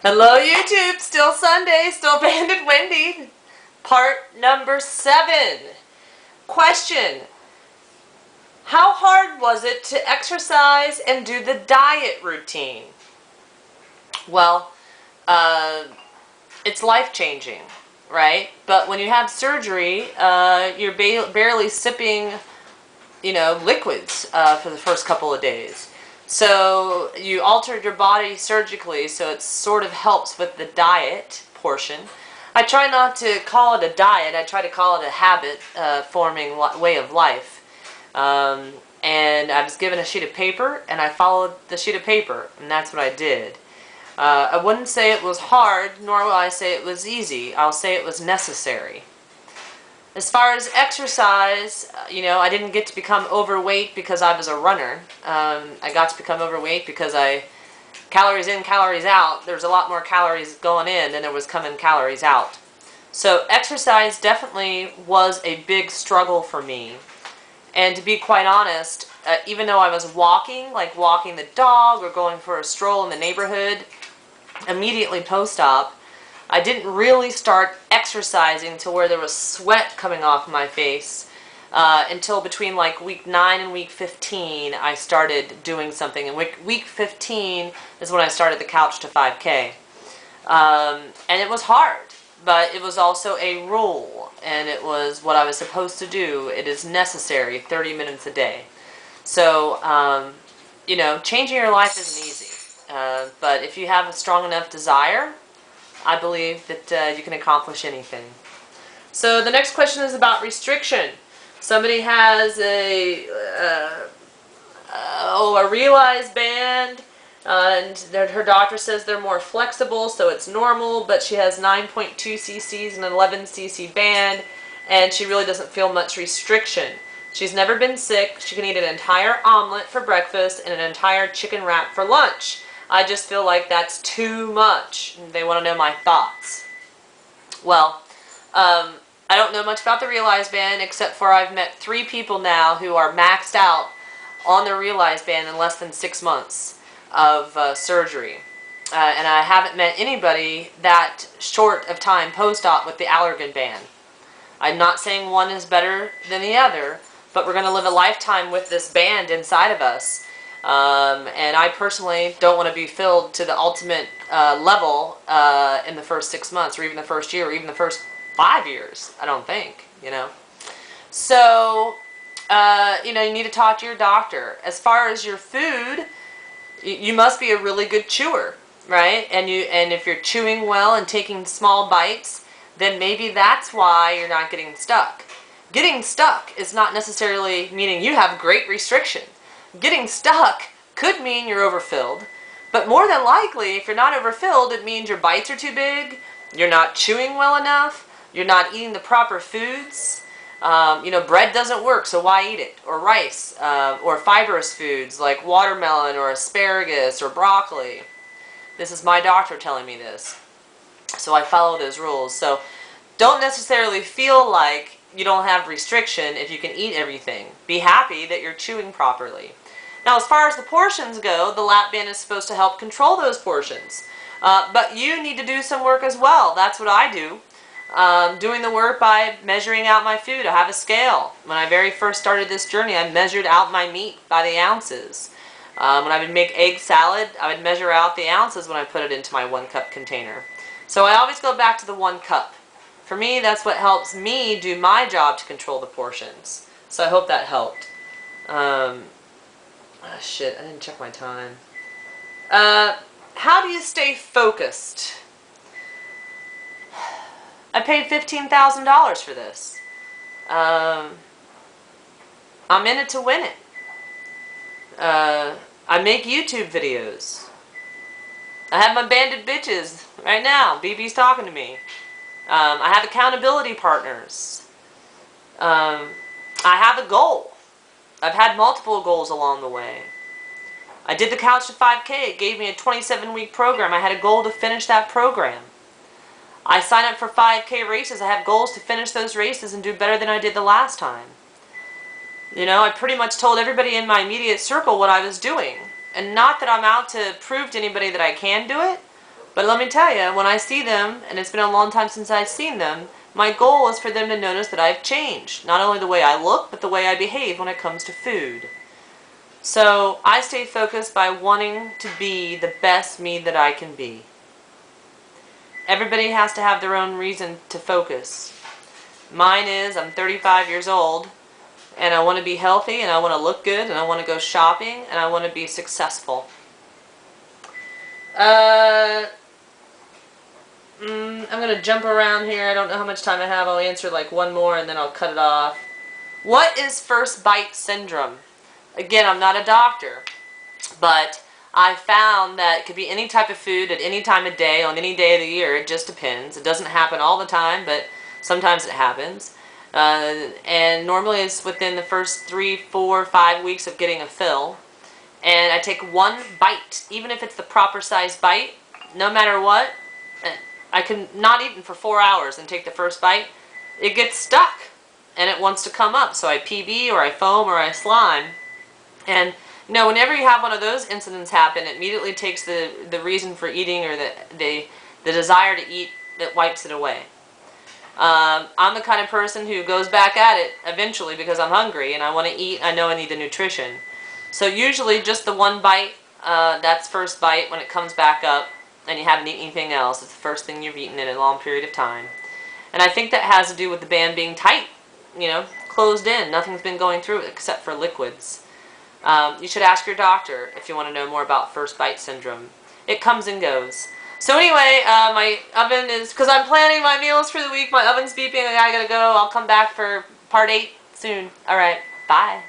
Hello YouTube, still Sunday, still Banded Wendy. Part number 7. Question: how hard was it to exercise and do the diet routine? Well, it's life-changing, right? But when you have surgery, you're barely sipping, liquids for the first couple of days. So you altered your body surgically, so it sort of helps with the diet portion. I try not to call it a diet, I try to call it a habit forming way of life. And I was given a sheet of paper, and I followed the sheet of paper, and that's what I did. I wouldn't say it was hard, nor will I say it was easy. I'll say it was necessary. As far as exercise, I didn't get to become overweight because I was a runner. I got to become overweight because calories in, calories out, there's a lot more calories going in than there was coming calories out. So exercise definitely was a big struggle for me. And to be quite honest, even though I was walking, like walking the dog or going for a stroll in the neighborhood, immediately post-op, I didn't really start exercising to where there was sweat coming off my face until between like week 9 and week 15 I started doing something. And week 15 is when I started the couch to 5K. And it was hard, but it was also a rule, and it was what I was supposed to do. It is necessary, 30 minutes a day. So, changing your life isn't easy. But if you have a strong enough desire, I believe that you can accomplish anything. So the next question is about restriction. Somebody has a realized band, and her doctor says they're more flexible, so it's normal, but she has 9.2 cc's and an 11 cc band, and she really doesn't feel much restriction. She's never been sick. She can eat an entire omelet for breakfast and an entire chicken wrap for lunch. I just feel like that's too much. They want to know my thoughts. Well, I don't know much about the Realize Band, except for I've met 3 people now who are maxed out on the Realize Band in less than 6 months of surgery. And I haven't met anybody that short of time post-op with the Allergan Band. I'm not saying one is better than the other, but we're going to live a lifetime with this band inside of us. And I personally don't want to be filled to the ultimate level in the first 6 months, or even the first year, or even the first 5 years, I don't think, So, you need to talk to your doctor. As far as your food, you must be a really good chewer, right? And if you're chewing well and taking small bites, then maybe that's why you're not getting stuck. Getting stuck is not necessarily meaning you have great restriction. Getting stuck could mean you're overfilled, but more than likely, if you're not overfilled, it means your bites are too big, you're not chewing well enough, you're not eating the proper foods. Bread doesn't work, so why eat it? Or rice, or fibrous foods like watermelon or asparagus or broccoli. This is my doctor telling me this, so I follow those rules. So don't necessarily feel like you don't have restriction if you can eat everything. Be happy that you're chewing properly. Now, as far as the portions go, the lap band is supposed to help control those portions. But you need to do some work as well. That's what I do. Doing the work by measuring out my food. I have a scale. When I very first started this journey, I measured out my meat by the ounces. When I would make egg salad, I would measure out the ounces when I put it into my 1-cup container. So I always go back to the 1 cup. For me, that's what helps me do my job to control the portions. So I hope that helped. Shit, I didn't check my time. How do you stay focused? I paid $15,000 for this. I'm in it to win it. I make YouTube videos. I have my banded bitches right now. BB's talking to me. I have accountability partners. I have a goal. I've had multiple goals along the way. I did the Couch to 5K. It gave me a 27-week program. I had a goal to finish that program. I sign up for 5K races. I have goals to finish those races and do better than I did the last time. I pretty much told everybody in my immediate circle what I was doing. And not that I'm out to prove to anybody that I can do it, But let me tell you, when I see them, and it's been a long time since I've seen them, my goal is for them to notice that I've changed. Not only the way I look, but the way I behave when it comes to food. So I stay focused by wanting to be the best me that I can be. Everybody has to have their own reason to focus. Mine is, I'm 35 years old, and I want to be healthy, and I want to look good, and I want to go shopping, and I want to be successful. I'm going to jump around here. I don't know how much time I have. I'll answer like one more and then I'll cut it off. What is first bite syndrome? Again, I'm not a doctor, but I found that it could be any type of food at any time of day, on any day of the year. It just depends. It doesn't happen all the time, but sometimes it happens. And normally it's within the first 3, 4, 5 weeks of getting a fill. And I take one bite, even if it's the proper size bite, no matter what. I can not eat for 4 hours and take the first bite. It gets stuck and it wants to come up. So I PB or I foam or I slime. And you know, whenever you have one of those incidents happen, it immediately takes the reason for eating or the desire to eat, that wipes it away. I'm the kind of person who goes back at it eventually because I'm hungry and I want to eat. I know I need the nutrition. So usually just the one bite, that's first bite. When it comes back up and you haven't eaten anything else, it's the first thing you've eaten in a long period of time. And I think that has to do with the band being tight, you know, closed in. Nothing's been going through it except for liquids. You should ask your doctor if you want to know more about first bite syndrome. It comes and goes. So anyway, my oven is, because I'm planning my meals for the week, my oven's beeping and I gotta go. I'll come back for part 8 soon. Alright, bye.